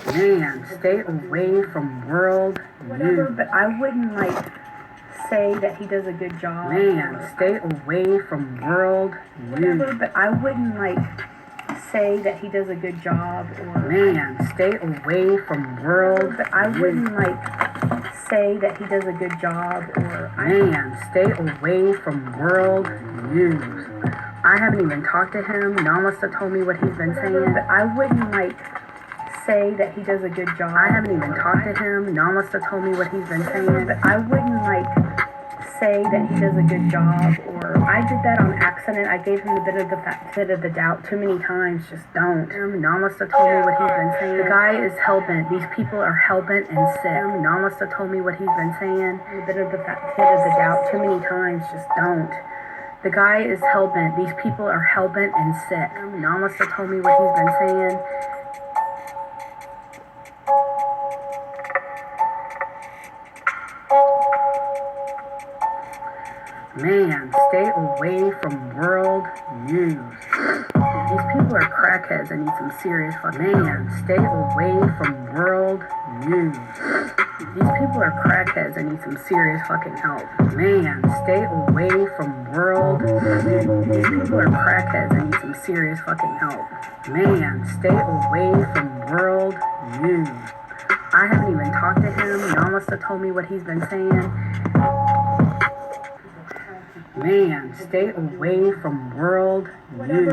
Man, stay away from Wurld. Whatever, but I wouldn't like say that he does a good job. Man, stay away from Wurld. Whatever, but I wouldn't like say that he does a good job. Or man, stay away from Wurld. But I wouldn't like say that he does a good job. Or man, stay away from Wurld News. I haven't even talked to him. Nouw must have told me what he's been saying. But I wouldn't like say that he does a good job. I haven't even talked to him. Nouw must have told me what he's been saying. But I wouldn't like say that he does a good job. Or I did that on accident. I gave him the benefit of the doubt too many times. Just don't. Nouw must have told me what he's been saying. The guy is hellbent. These people are hellbent and sick. Nouw must have told me what he's been saying. The benefit of the doubt too many times. Just don't. The guy is hellbent. These people are hellbent and sick. Nouw must have told me what he's been saying. Man, stay away from Wurld News. These people are crackheads and need some serious fucking help. Man, stay away from Wurld News. These people are crackheads and need some serious fucking help. Man, stay away from Wurld News. These people are crackheads and need some serious fucking help. Man, stay away from Wurld News. I haven't even talked to him. Nouw must have told me what he's been saying. Man, stay away from Wurld News.